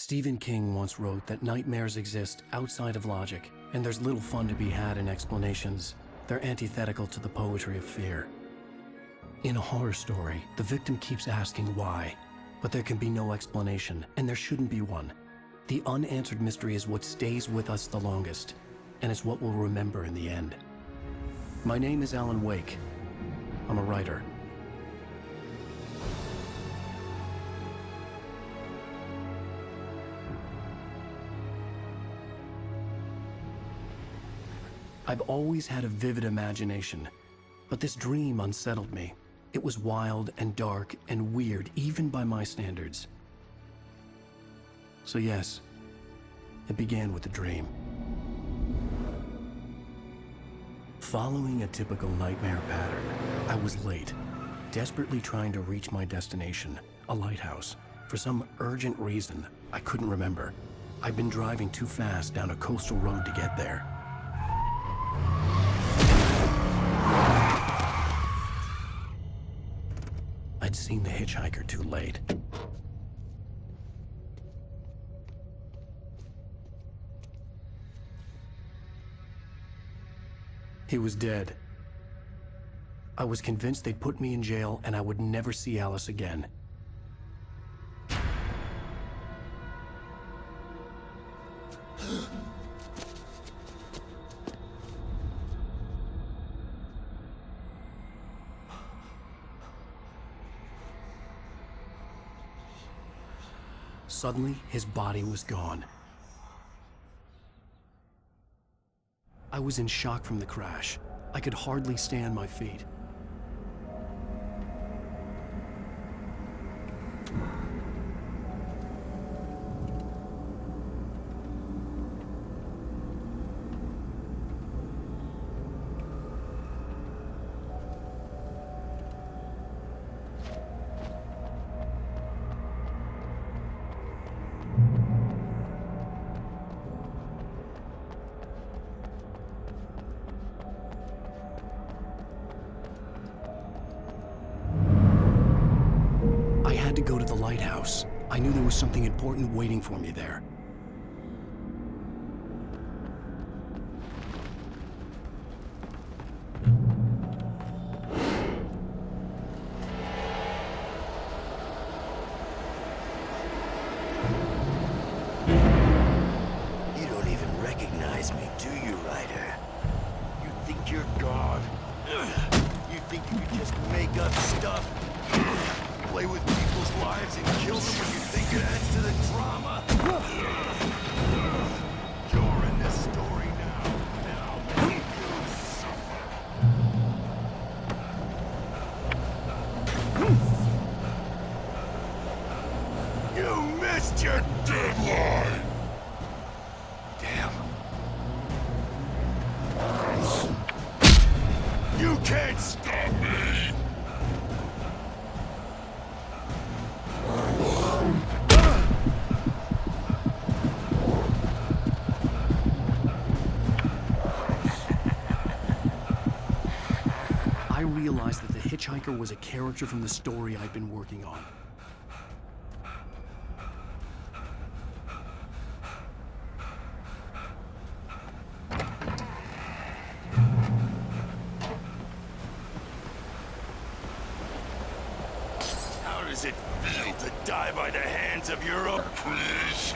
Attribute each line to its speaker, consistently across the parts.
Speaker 1: Stephen King once wrote that nightmares exist outside of logic, and there's little fun to be had in explanations. They're antithetical to the poetry of fear. In a horror story, the victim keeps asking why, but there can be no explanation, and there shouldn't be one. The unanswered mystery is what stays with us the longest, and it's what we'll remember in the end. My name is Alan Wake. I'm a writer. I've always had a vivid imagination, but this dream unsettled me. It was wild and dark and weird, even by my standards. So yes, it began with a dream. Following a typical nightmare pattern, I was late, desperately trying to reach my destination, a lighthouse. For some urgent reason, I couldn't remember. I'd been driving too fast down a coastal road to get there. I'd seen the hitchhiker too late. He was dead. I was convinced they'd put me in jail and I would never see Alice again. Suddenly, his body was gone. I was in shock from the crash. I could hardly stay on my feet. To go to the lighthouse. I knew there was something important waiting for me there.
Speaker 2: You don't even recognize me, do you, Ryder? You think you're God? You think you can just make up stuff? Play with people's lives and kill them when you think it adds to the drama? You're in this story now. Now make you suffer. You missed your deadline! Damn. You can't stop me!
Speaker 1: I realized that the hitchhiker was a character from the story I'd been working on.
Speaker 2: How does it feel to die by the hands of your oppressors?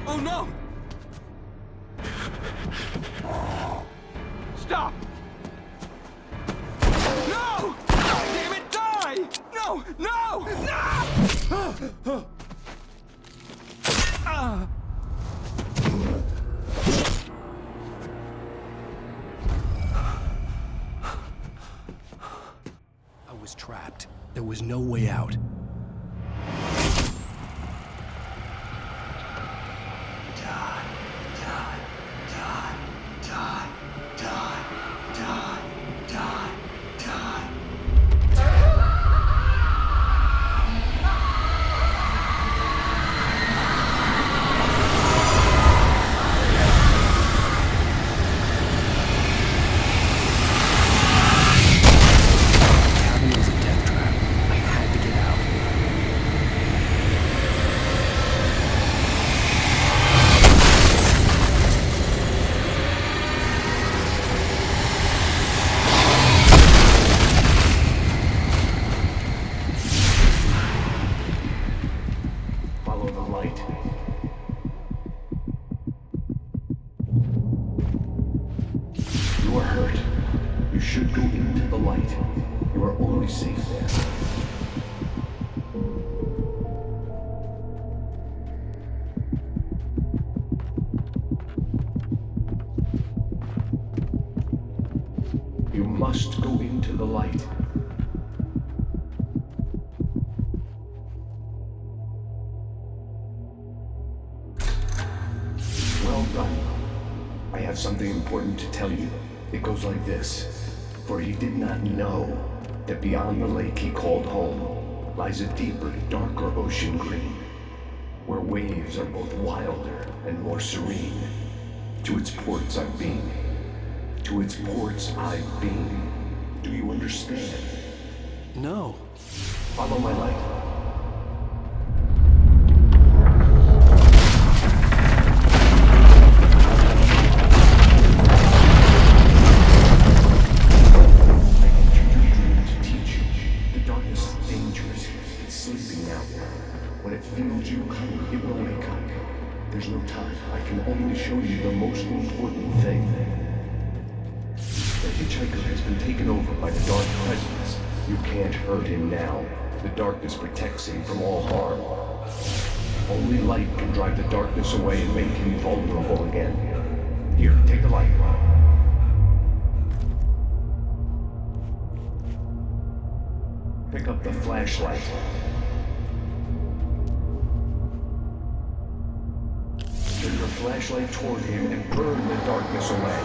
Speaker 3: Oh no!
Speaker 1: I was trapped. There was no way out.
Speaker 3: You should go into the light. You are only safe there. You must go into the light. Well done. I have something important to tell you. It goes like this. For he did not know that beyond the lake he called home lies a deeper, darker ocean green, where waves are both wilder and more serene. To its ports I've been. To its ports I've been. Do you understand?
Speaker 1: No.
Speaker 3: Follow my light. When it feels you coming, it will wake up. There's no time. I can only show you the most important thing. The hitchhiker has been taken over by the dark presence. You can't hurt him now. The darkness protects him from all harm. Only light can drive the darkness away and make him vulnerable again. Here, take the light. Pick up the flashlight. Turn your flashlight toward him and burn the darkness away.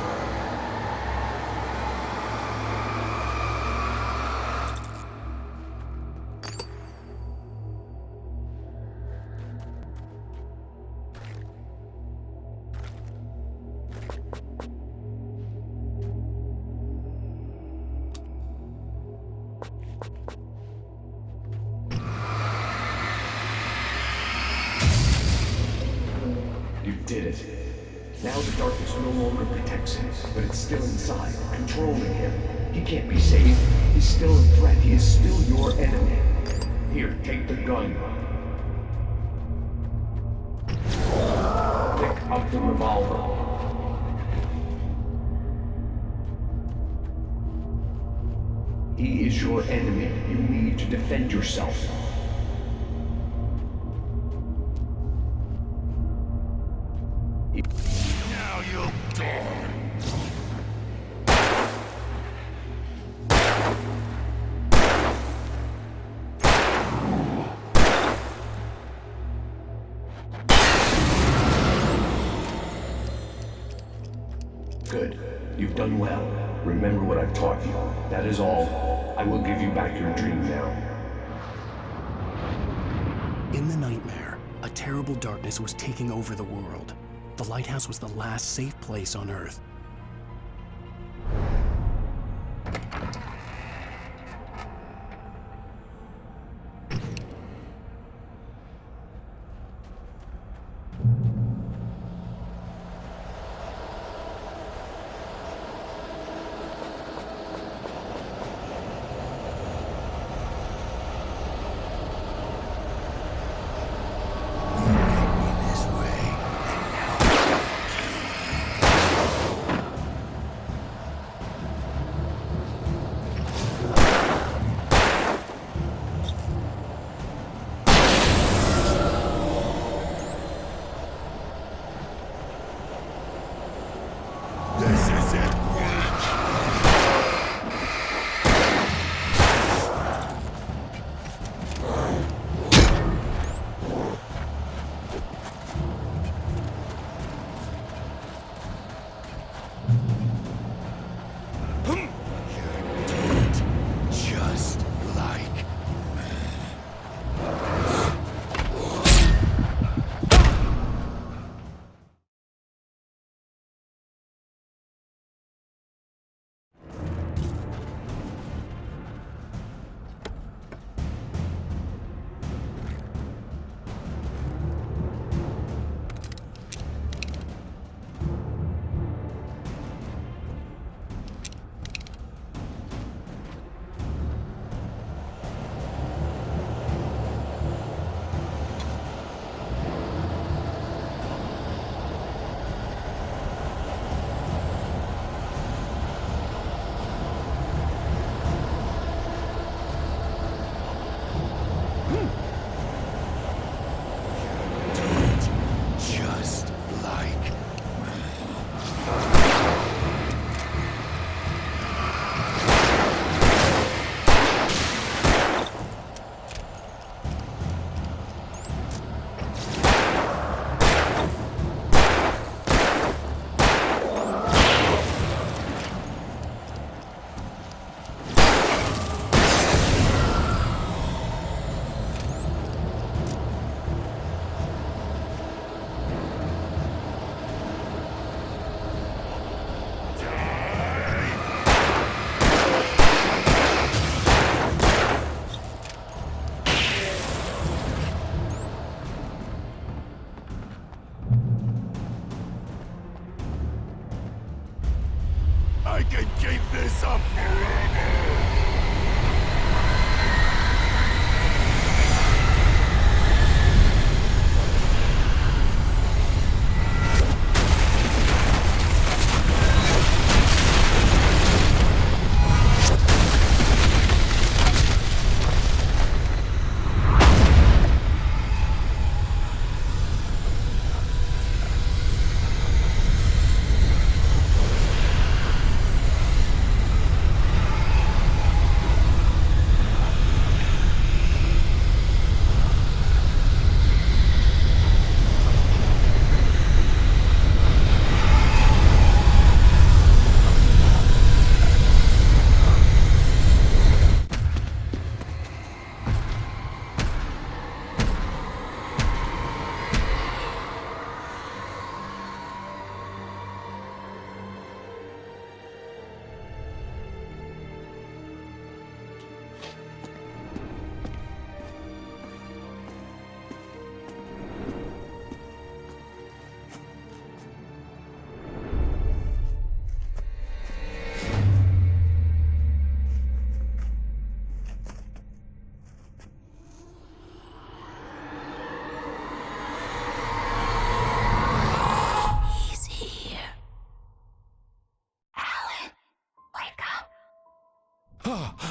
Speaker 3: You did it. Now the darkness no longer protects him, but it's still inside, controlling him. He can't be saved. He's still a threat. He is still your enemy. Here, take the gun. Pick up the revolver. He is your enemy. You need to defend yourself.
Speaker 2: Now you'll die.
Speaker 3: Good. You've done well. Remember what I've taught you. That is all. I will give you back your dream now.
Speaker 1: In the nightmare, a terrible darkness was taking over the world. The lighthouse was the last safe place on Earth.
Speaker 2: Keep this up forever!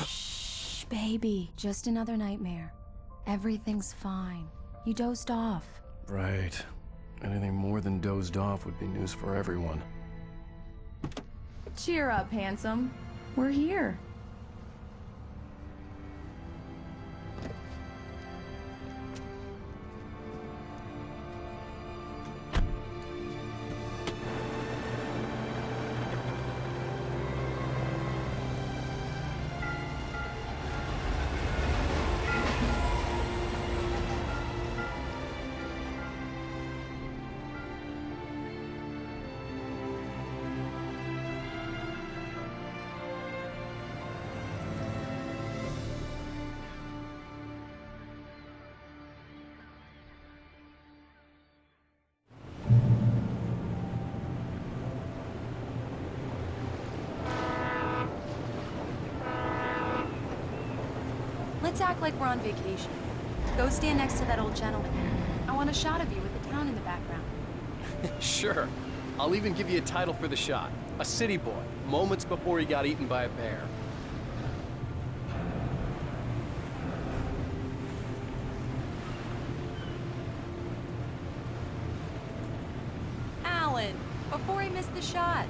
Speaker 4: Shh, baby. Just another nightmare. Everything's fine. You dozed off.
Speaker 1: Right. Anything more than dozed off would be news for everyone.
Speaker 4: Cheer up, handsome. We're here. Let's act like we're on vacation. Go stand next to that old gentleman. I want a shot of you with the town in the background.
Speaker 5: Sure. I'll even give you a title for the shot. A city boy, moments before he got eaten by a bear.
Speaker 4: Alan, before he missed the shot.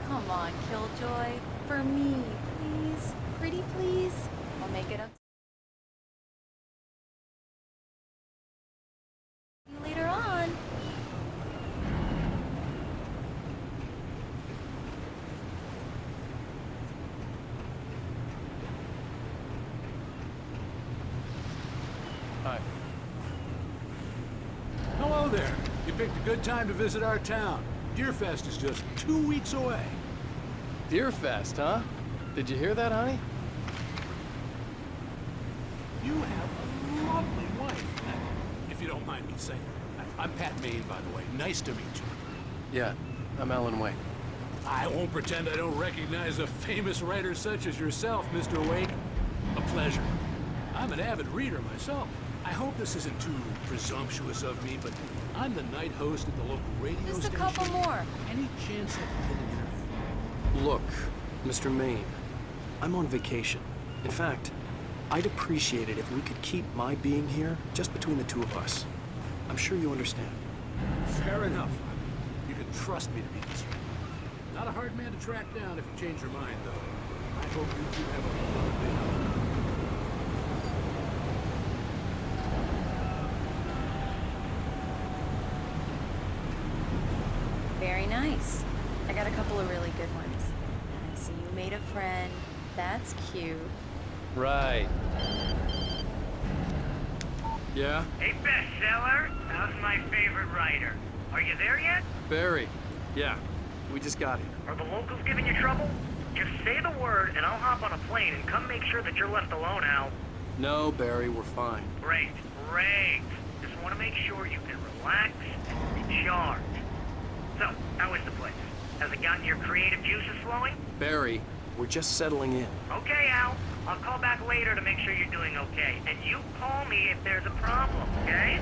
Speaker 4: Come on, Killjoy. For me, please. Pretty please. I'll make it up to you later on.
Speaker 5: Hi.
Speaker 6: Hello there. You picked a good time to visit our town. Deerfest is just 2 weeks away.
Speaker 5: Deerfest, huh? Did you hear that, honey?
Speaker 6: You have a lovely wife, if you don't mind me saying. I'm Pat Maine, by the way. Nice to meet you.
Speaker 5: Yeah, I'm Alan Wake.
Speaker 6: I won't pretend I don't recognize a famous writer such as yourself, Mr. Wake. A pleasure. I'm an avid reader myself. I hope this isn't too presumptuous of me, but I'm the night host at the local radio
Speaker 4: Just a
Speaker 6: station.
Speaker 4: couple more.
Speaker 6: Any chance I can get an interview?
Speaker 1: Look, Mr. Maine, I'm on vacation. In fact, I'd appreciate it if we could keep my being here just between the two of us. I'm sure you understand.
Speaker 6: Fair enough. You can trust me to be discreet. Not a hard man to track down if you change your mind, though. I hope you two have a lovely holiday.
Speaker 4: Very nice. I got a couple of really good ones. And I see you made a friend. That's cute.
Speaker 5: Right. Yeah?
Speaker 7: Hey, bestseller, how's my favorite writer? Are you there yet?
Speaker 5: Barry. Yeah, we just got here.
Speaker 7: Are the locals giving you trouble? Just say the word and I'll hop on a plane and come make sure that you're left alone, Al.
Speaker 5: No, Barry, we're fine.
Speaker 7: Great, great. Just want to make sure you can relax and recharge. So, how is the place? Has it gotten your creative juices flowing?
Speaker 5: Barry, we're just settling in.
Speaker 7: Okay, Al. I'll call back later to make sure you're doing okay. And you call me if there's a problem, okay?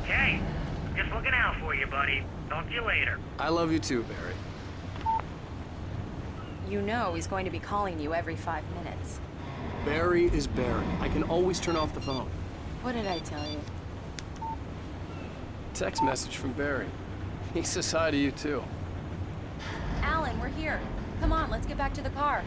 Speaker 7: Okay. Just looking out for you, buddy. Talk to you later.
Speaker 5: I love you too, Barry.
Speaker 4: You know he's going to be calling you every 5 minutes.
Speaker 5: Barry is Barry. I can always turn off the phone.
Speaker 4: What did I tell you?
Speaker 5: Text message from Barry. He says hi to you too.
Speaker 4: Alan, we're here. Come on, let's get back to the car.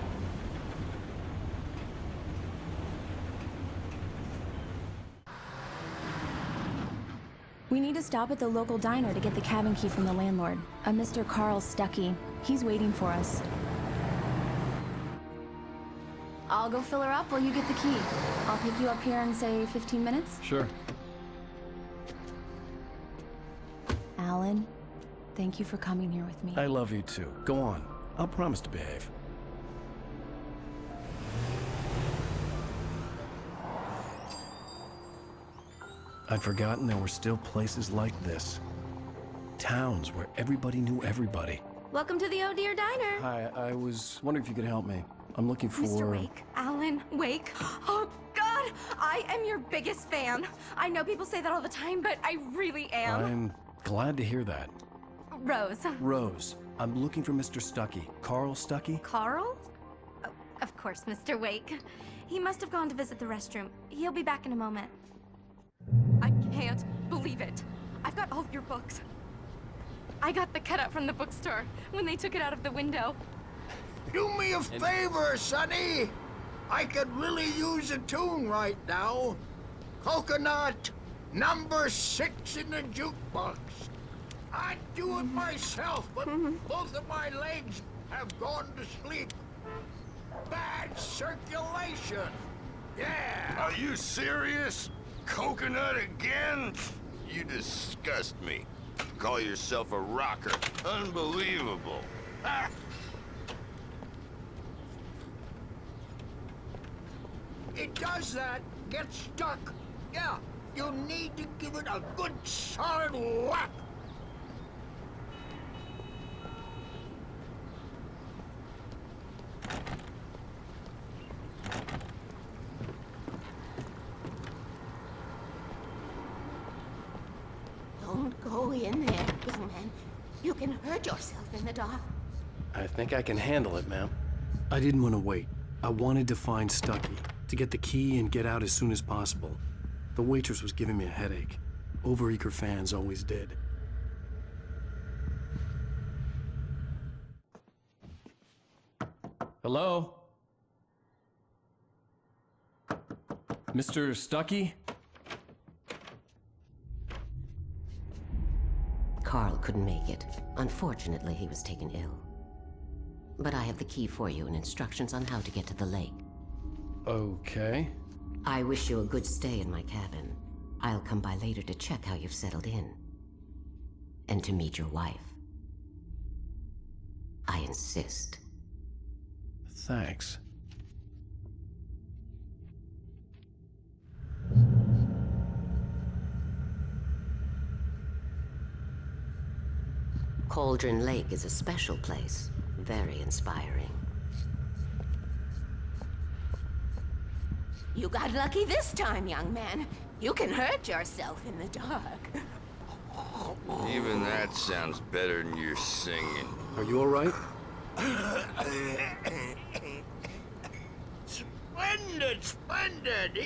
Speaker 8: We need to stop at the local diner to get the cabin key from the landlord, a Mr. Carl Stuckey. He's waiting for us. I'll go fill her up while you get the key. I'll pick you up here in, say, 15 minutes?
Speaker 5: Sure.
Speaker 8: Alan, thank you for coming here with me.
Speaker 1: I love you too. Go on. I'll promise to behave. I'd forgotten there were still places like this. Towns where everybody knew everybody.
Speaker 9: Welcome to the Oh Dear Diner.
Speaker 1: Hi, I was wondering if you could help me. I'm looking for...
Speaker 9: Mr. Wake. Alan Wake. Oh, God! I am your biggest fan. I know people say that all the time, but I really am.
Speaker 1: I'm glad to hear that.
Speaker 9: Rose.
Speaker 1: Rose, I'm looking for Mr. Stuckey. Carl Stuckey?
Speaker 9: Carl? Oh, of course, Mr. Wake. He must have gone to visit the restroom. He'll be back in a moment. I can't believe it. I've got all of your books. I got the cutout from the bookstore when they took it out of the window.
Speaker 10: Do me a favor, Sonny. I could really use a tune right now. Coconut, number 6 in the jukebox. I'd do it myself, but both of my legs have gone to sleep. Bad circulation. Yeah.
Speaker 2: Are you serious? Coconut again? You disgust me. Call yourself a rocker. Unbelievable. Ah.
Speaker 10: It does that. Get stuck. Yeah, you need to give it a good solid whack.
Speaker 11: Don't go in there, young man. You can hurt yourself in the dark.
Speaker 1: I think I can handle it, ma'am. I didn't want to wait. I wanted to find Stuckey, to get the key and get out as soon as possible. The waitress was giving me a headache. Overeager fans always did. Hello? Mr. Stuckey?
Speaker 11: Carl couldn't make it. Unfortunately, he was taken ill. But I have the key for you and instructions on how to get to the lake.
Speaker 1: Okay.
Speaker 11: I wish you a good stay in my cabin. I'll come by later to check how you've settled in. And to meet your wife. I insist.
Speaker 1: Thanks.
Speaker 11: Cauldron Lake is a special place. Very inspiring.
Speaker 9: You got lucky this time, young man. You can hurt yourself in the dark.
Speaker 2: Even that sounds better than your singing.
Speaker 5: Are you all right?
Speaker 10: Splendid, splendid!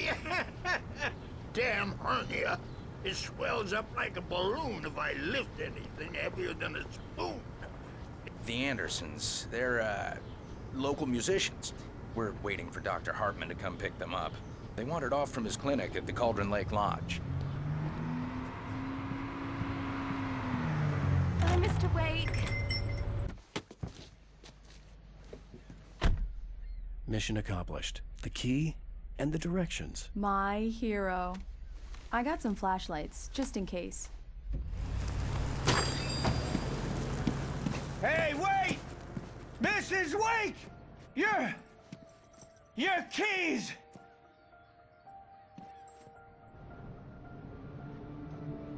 Speaker 10: Damn hernia. It swells up like a balloon if I lift anything heavier than a spoon.
Speaker 12: The Andersons, they're, local musicians. We're waiting for Dr. Hartman to come pick them up. They wandered off from his clinic at the Cauldron Lake Lodge.
Speaker 9: Bye, Mr. Wake.
Speaker 1: Mission accomplished. The key and the directions.
Speaker 8: My hero. I got some flashlights, just in case.
Speaker 10: Hey, wait! Mrs. Wake! Your keys!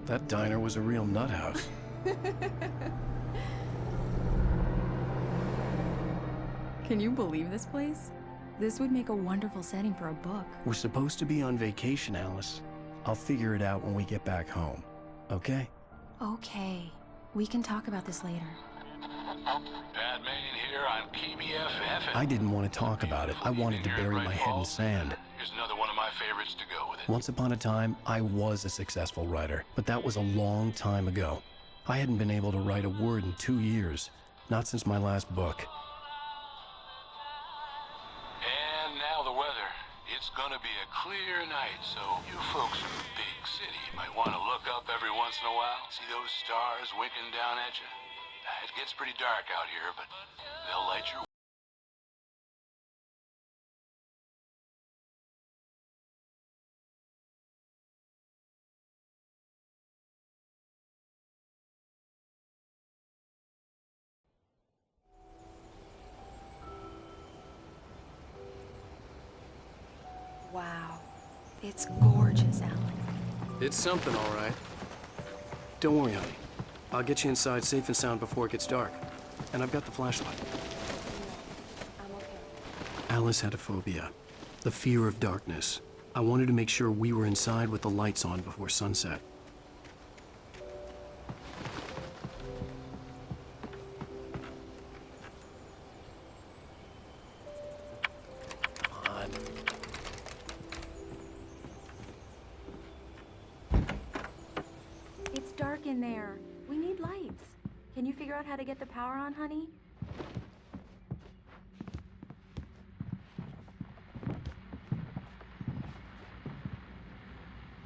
Speaker 1: That diner was a real nut house.
Speaker 8: Can you believe this place? This would make a wonderful setting for a book.
Speaker 1: We're supposed to be on vacation, Alice. I'll figure it out when we get back home, okay?
Speaker 8: Okay. We can talk about this later.
Speaker 6: Bad Main here on KBFF.
Speaker 1: I didn't want to talk about it. I wanted to bury my head in sand.
Speaker 6: Here's another one of my favorites to go with it.
Speaker 1: Once upon a time, I was a successful writer, but that was a long time ago. I hadn't been able to write a word in 2 years, not since my last book.
Speaker 6: And now the weather. It's gonna be a clear night, so you folks in the big city might want to look up every once in a while. See those stars winking down at you? It gets pretty dark out here, but they'll light your...
Speaker 4: Wow. It's gorgeous, Alan.
Speaker 5: It's something, all right. Don't worry, honey. I'll get you inside safe and sound before it gets dark. And I've got the flashlight.
Speaker 4: I'm okay.
Speaker 1: Alice had a phobia, the fear of darkness. I wanted to make sure we were inside with the lights on before sunset.
Speaker 4: It's dark in there. We need lights. Can you figure out how to get the power on, honey?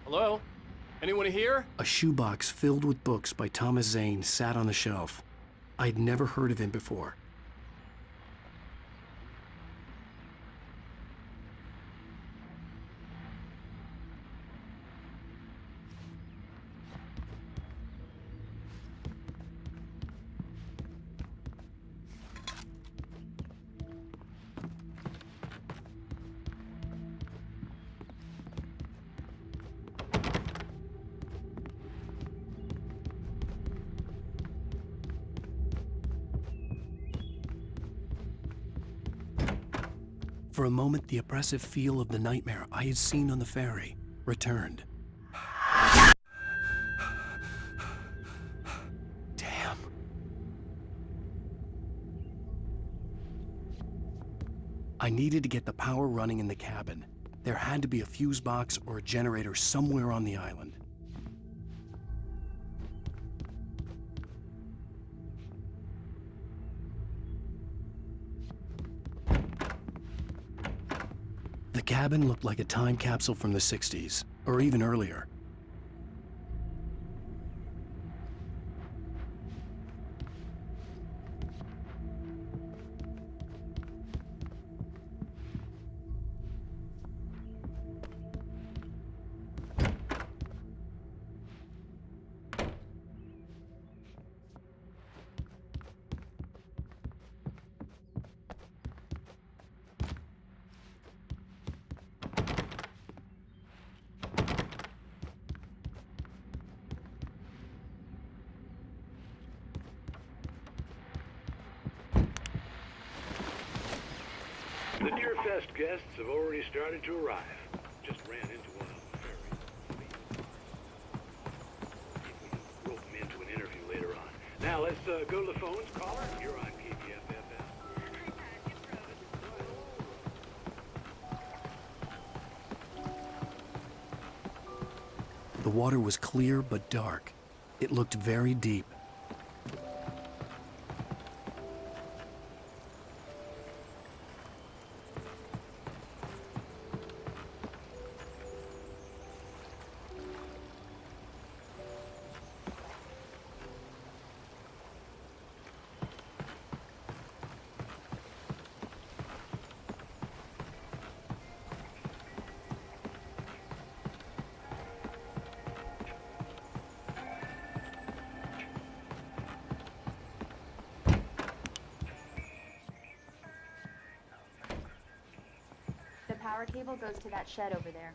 Speaker 5: Hello? Anyone here?
Speaker 1: A shoebox filled with books by Thomas Zane sat on the shelf. I'd never heard of him before. For a moment, the oppressive feel of the nightmare I had seen on the ferry returned. Damn. I needed to get the power running in the cabin. There had to be a fuse box or a generator somewhere on the island. The cabin looked like a time capsule from the 60s, or even earlier.
Speaker 6: The Deerfest guests have already started to arrive. Just ran into one on the ferry. Maybe we can rope them into an interview later on. Now let's go to the phones. Caller, you're on KBFF.
Speaker 1: The water was clear but dark. It looked very deep.
Speaker 4: power cable goes to that shed over there.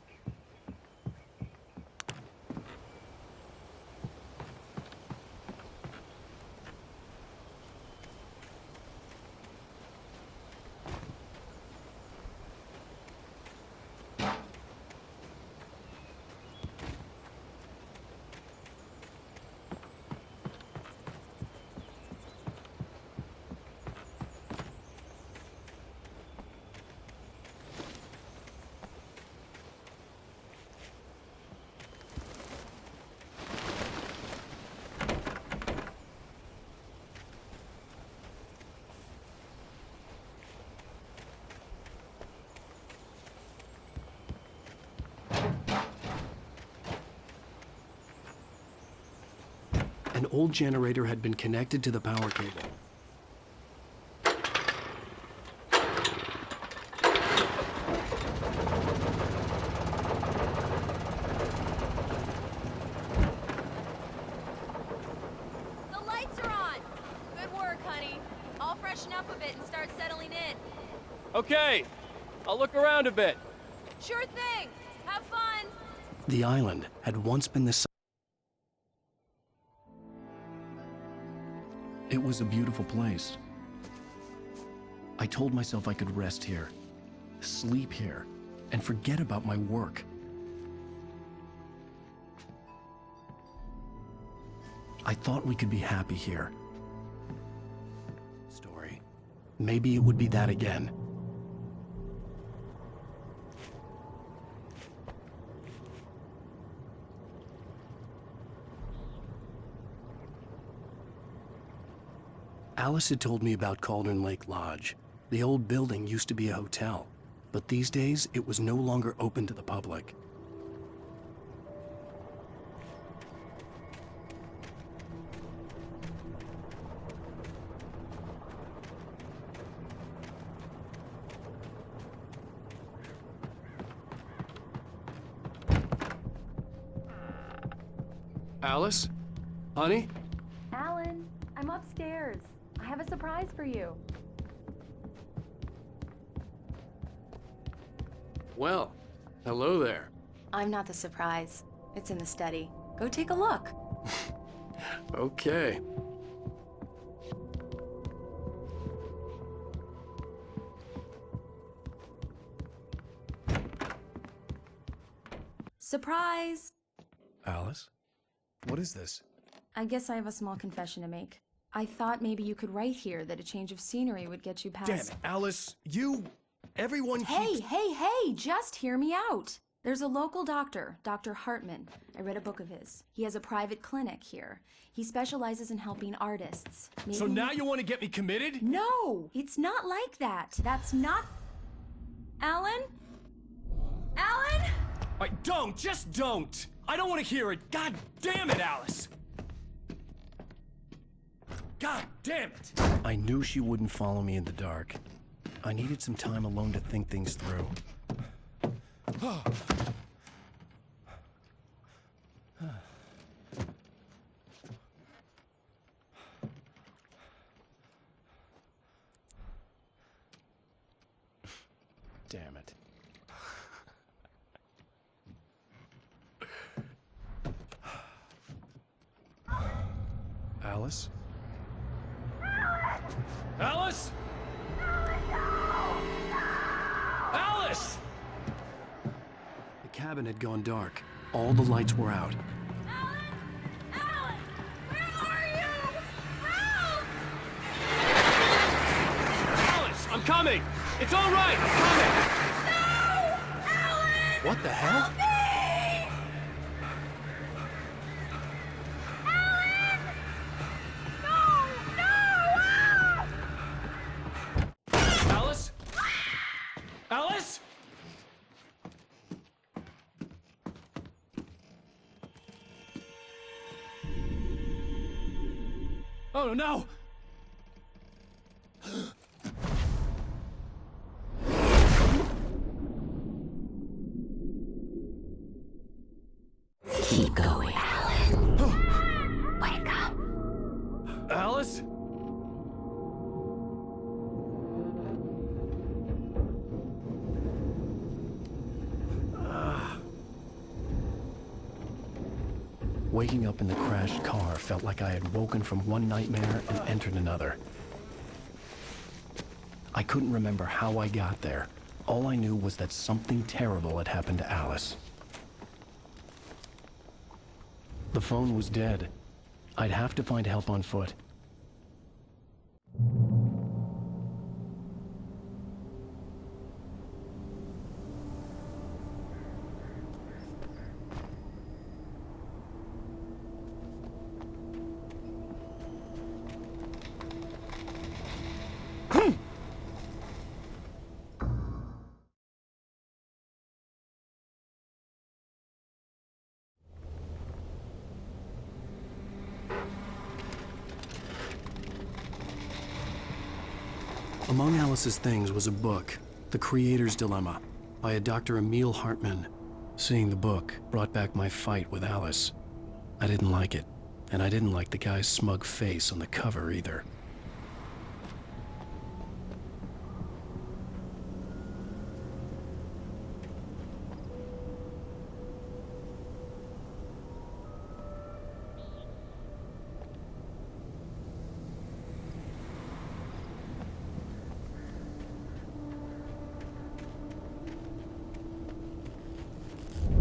Speaker 5: An old generator had been connected to the power cable.
Speaker 4: The lights are on! Good work, honey. I'll freshen up a bit and start settling in.
Speaker 5: Okay, I'll look around a bit.
Speaker 4: Sure thing! Have fun!
Speaker 5: The island had once been the site. It was a beautiful place. I told myself I could rest here, sleep here, and forget about my work. I thought we could be happy here. Story. Maybe it would be that again. Alice had told me about Cauldron Lake Lodge. The old building used to be a hotel, but these days it was no longer open to the public. Alice? Honey?
Speaker 4: Alan, I'm upstairs. I have a surprise for you.
Speaker 5: Well, hello there.
Speaker 4: I'm not the surprise. It's in the study. Go take a look.
Speaker 5: Okay.
Speaker 4: Surprise!
Speaker 5: Alice? What is this?
Speaker 4: I guess I have a small confession to make. I thought maybe you could write here that a change of scenery would get you past—
Speaker 5: Damn it, Alice, everyone
Speaker 4: Hey, just hear me out. There's a local doctor, Dr. Hartman. I read a book of his. He has a private clinic here. He specializes in helping artists.
Speaker 5: So now you want to get me committed?
Speaker 4: No, it's not like that. That's not— Alan? Alan?
Speaker 5: Just don't! I don't want to hear it! God damn it, Alice! God damn it! I knew she wouldn't follow me in the dark. I needed some time alone to think things through. Damn it. Alice? Alice? Alice! The cabin had gone dark. All the lights were out.
Speaker 4: Alan! Alan! Where are you? Help!
Speaker 5: Alice, I'm coming! It's all right, I'm coming!
Speaker 4: No! Alan!
Speaker 5: What the hell?
Speaker 4: Help me! Alan! No! No!
Speaker 5: Alice? Alice? Oh no!
Speaker 11: Keep going, Alan. Wake up.
Speaker 5: Alice?
Speaker 1: Waking up in the crashed car felt like I had woken from one nightmare and entered another. I couldn't remember how I got there. All I knew was that something terrible had happened to Alice. The phone was dead. I'd have to find help on foot. Among Alice's things was a book, The Creator's Dilemma, by a Dr. Emil Hartman. Seeing the book brought back my fight with Alice. I didn't like it, and I didn't like the guy's smug face on the cover either.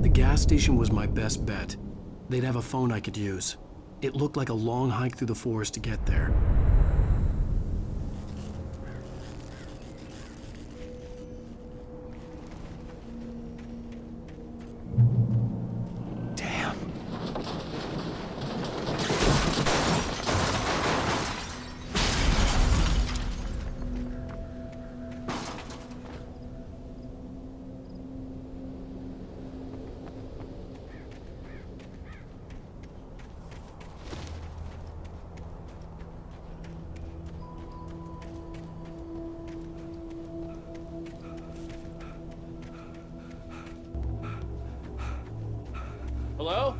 Speaker 1: The gas station was my best bet. They'd have a phone I could use. It looked like a long hike through the forest to get there. Damn.
Speaker 13: Hello?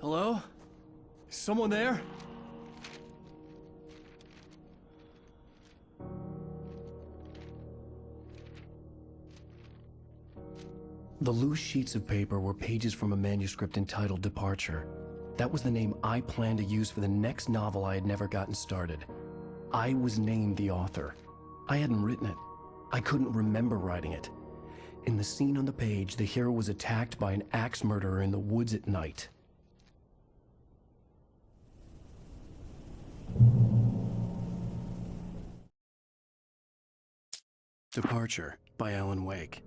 Speaker 1: Hello? Is someone there? The loose sheets of paper were pages from a manuscript entitled Departure. That was the name I planned to use for the next novel I had never gotten started. I was named the author. I hadn't written it. I couldn't remember writing it. In the scene on the page, the hero was attacked by an axe murderer in the woods at night. Departure by Alan Wake.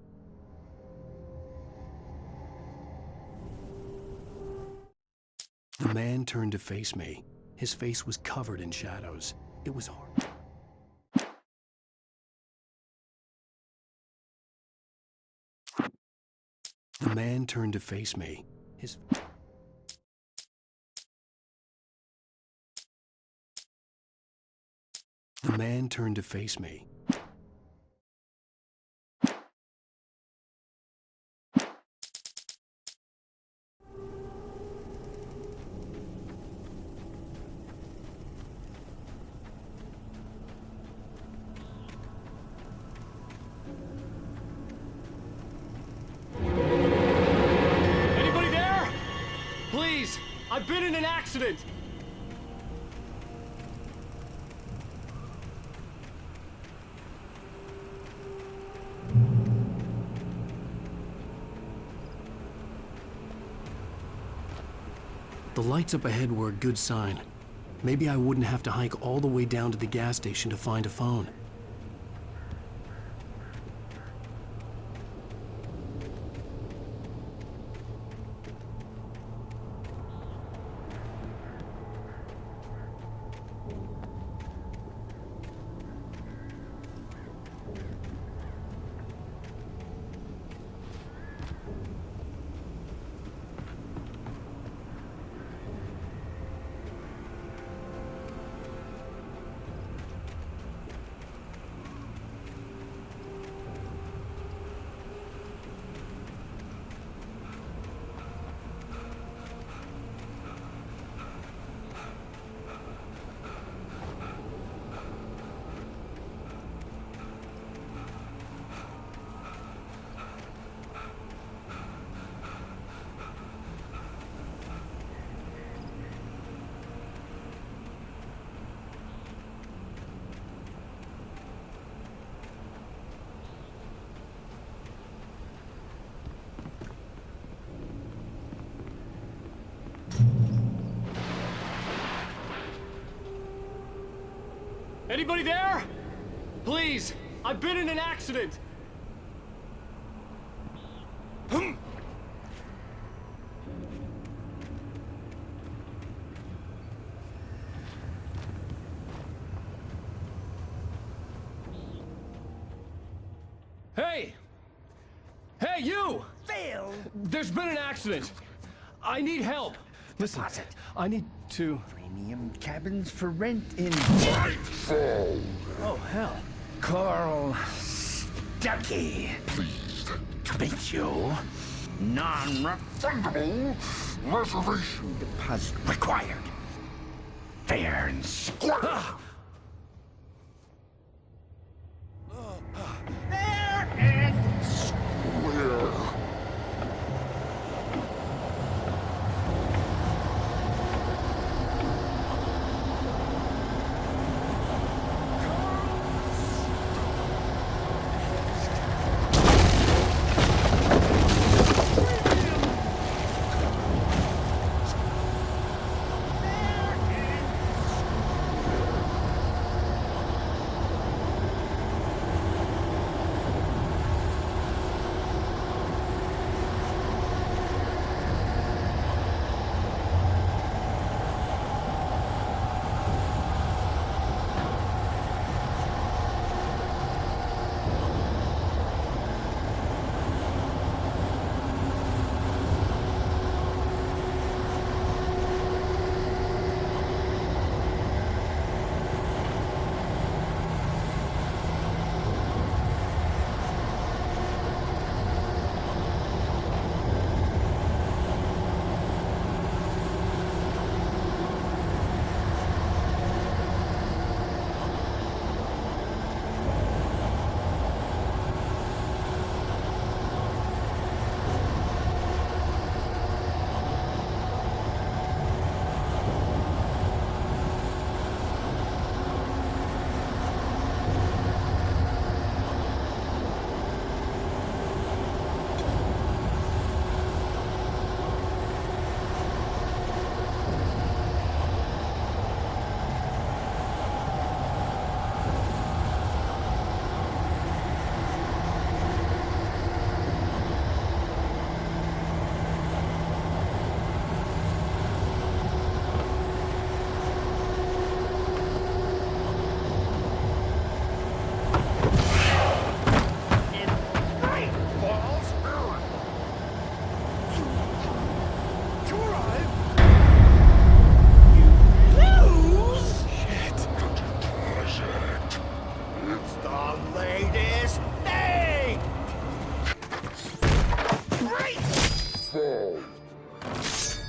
Speaker 1: The man turned to face me. His face was covered in shadows. It was hard. The man turned to face me. The man turned to face me.
Speaker 13: Anybody there? Please, I've been in an accident.
Speaker 1: The lights up ahead were a good sign. Maybe I wouldn't have to hike all the way down to the gas station to find a phone.
Speaker 13: Anybody there? Please, I've been in an accident. Hey! Hey, you!
Speaker 10: Phil!
Speaker 13: There's been an accident. I need help.
Speaker 5: Listen, I need to...
Speaker 10: Premium cabins for rent in...
Speaker 5: Oh, hell.
Speaker 10: Carl Stuckey.
Speaker 14: Pleased
Speaker 10: To meet you. Non-refundable reservation deposit required. Fair and square. Fair and
Speaker 14: square.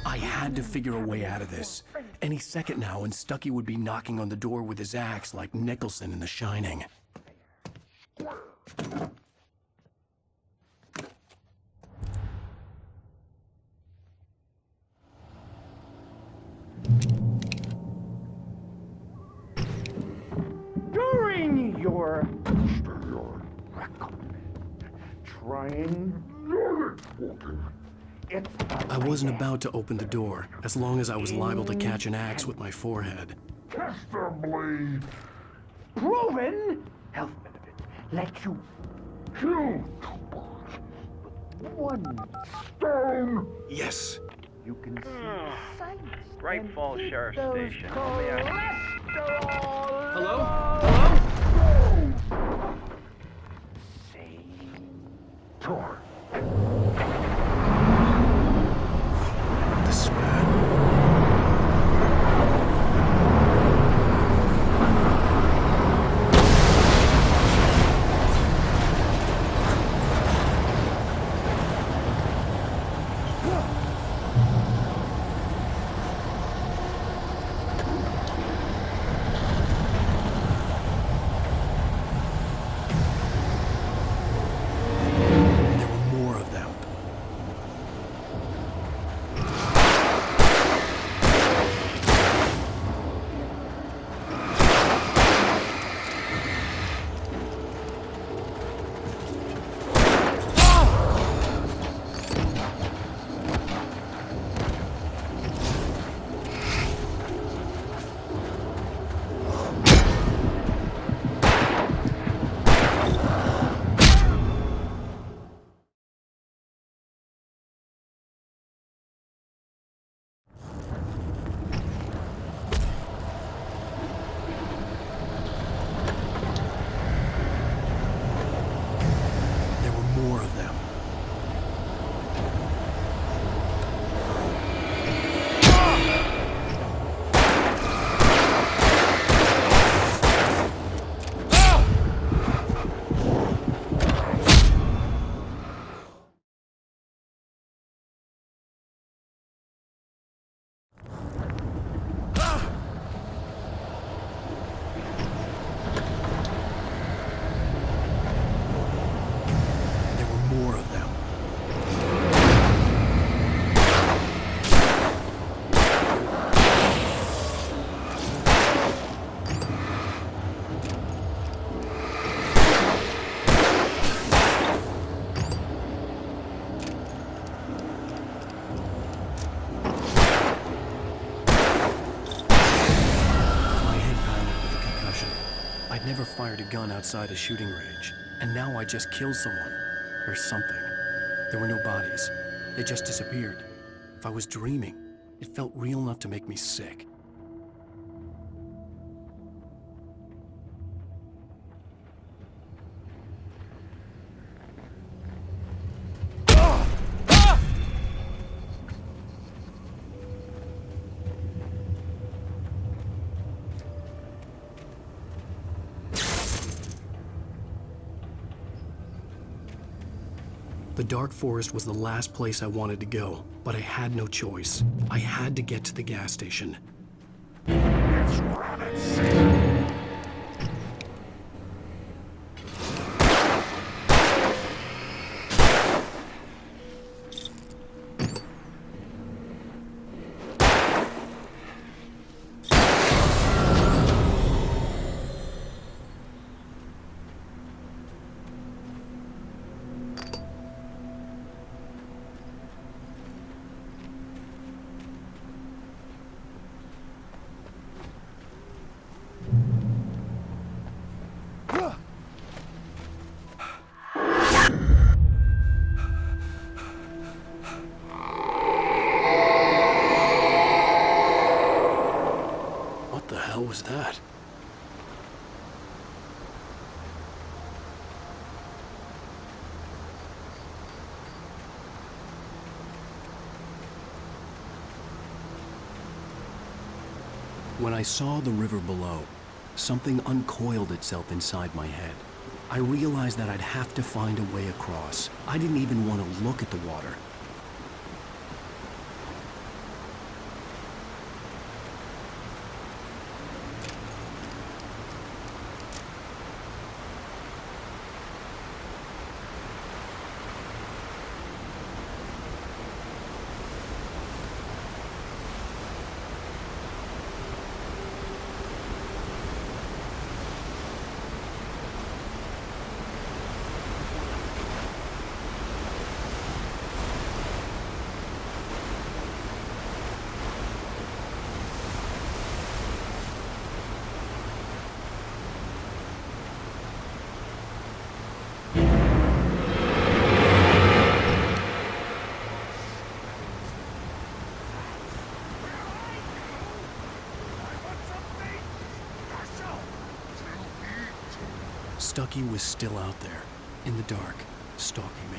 Speaker 5: I had to figure a way out of this. Any second now, and Stuckey would be knocking on the door with his axe like Nicholson in The Shining.
Speaker 10: During your trying it's
Speaker 5: I wasn't about to open the door, as long as I was liable to catch an axe with my forehead.
Speaker 10: testably proven health benefits let you kill two birds with one stone.
Speaker 5: Yes.
Speaker 10: You can see sights.
Speaker 15: Great Falls Sheriff Station.
Speaker 13: Hello? Hello?
Speaker 10: Tor.
Speaker 5: This is bad. There were more of them.
Speaker 1: never fired a gun outside a shooting range, and now I just killed someone. Or something. There were no bodies. They just disappeared. If I was dreaming, it felt real enough to make me sick. The dark forest was the last place I wanted to go, but I had no choice. I had to get to the gas station.
Speaker 14: Let's run and see.
Speaker 1: What the hell was that? When I saw the river below, something uncoiled itself inside my head. I realized that I'd have to find a way across. I didn't even want to look at the water. Stucky was still out there, in the dark, stalking me.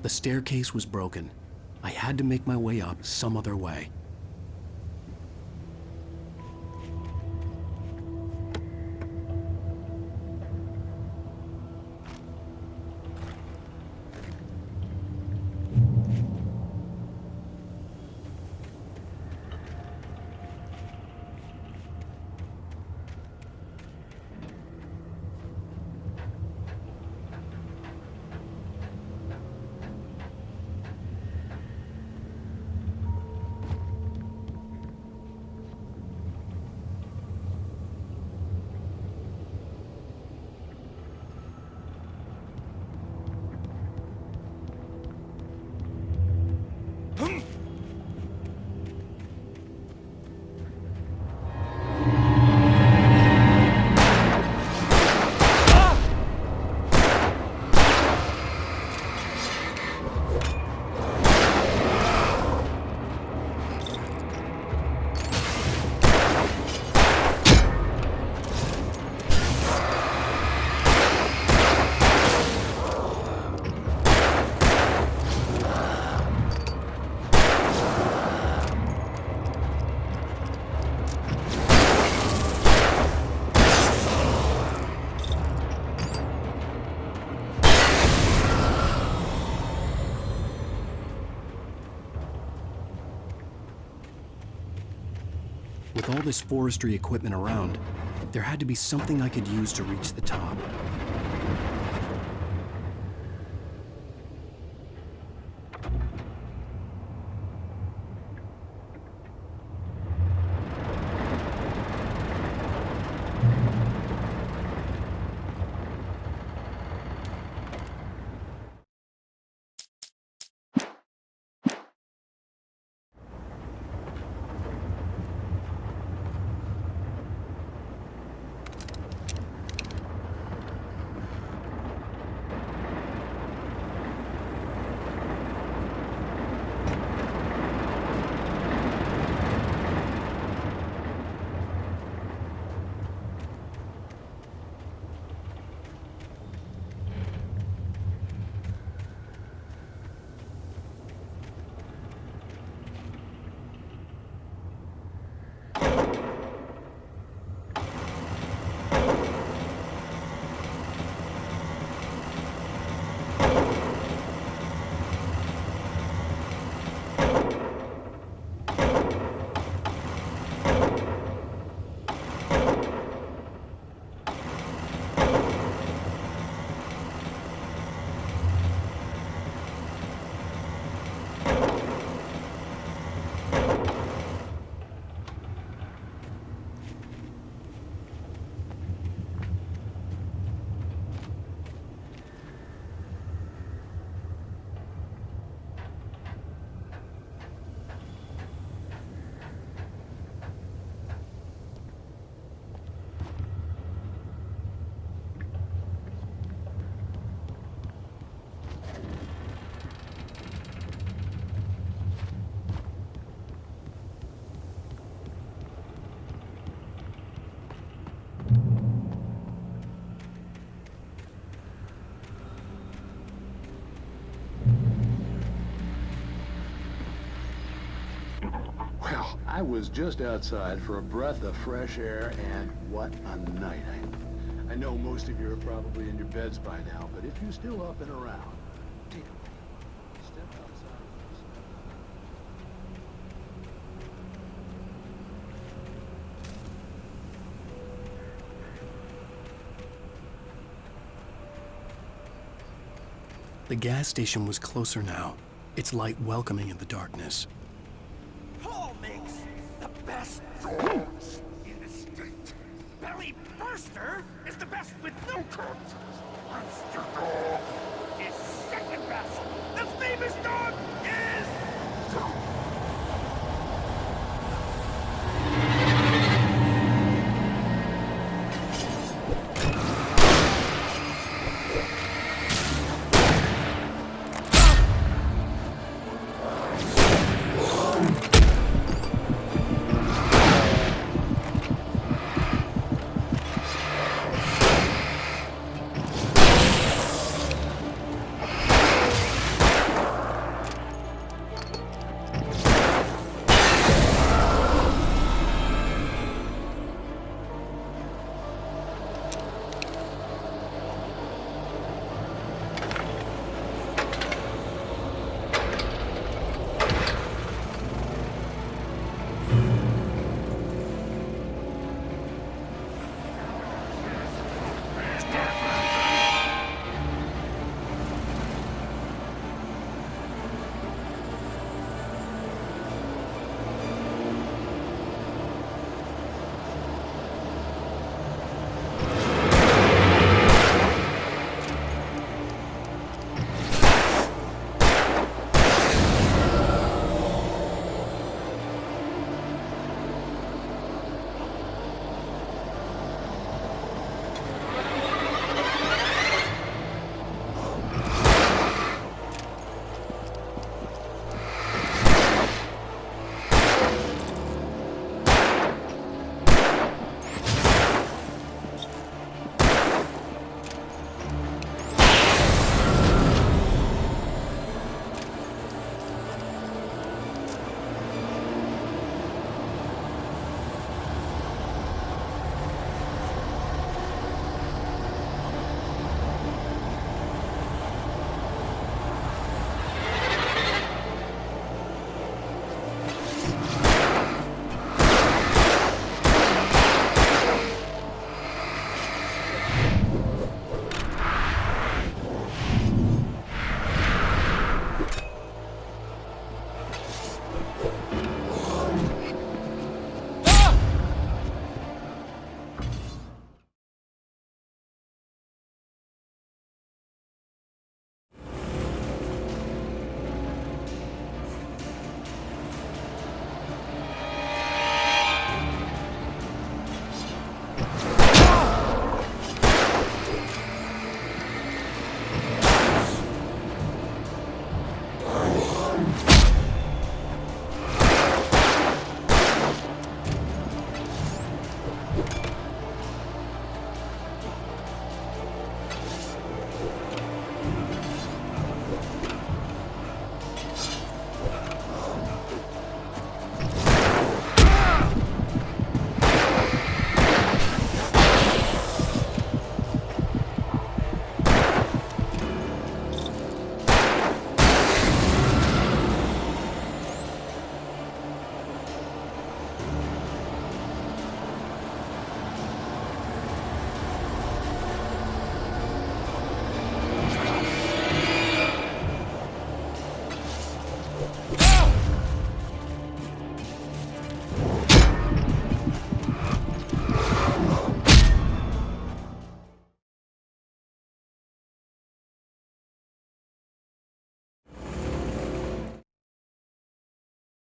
Speaker 1: The staircase was broken. I had to make my way up some other way. With all this forestry equipment around, there had to be something I could use to reach the top.
Speaker 16: Well, I was just outside for a breath of fresh air, and what a night. I know most of you are probably in your beds by now, but if you're still up and around, take a minute. Step outside.
Speaker 1: The gas station was closer now, its light welcoming in the darkness.
Speaker 14: Paul makes the best dogs in the state. Belly Burster is the best with no contest. Monster dog.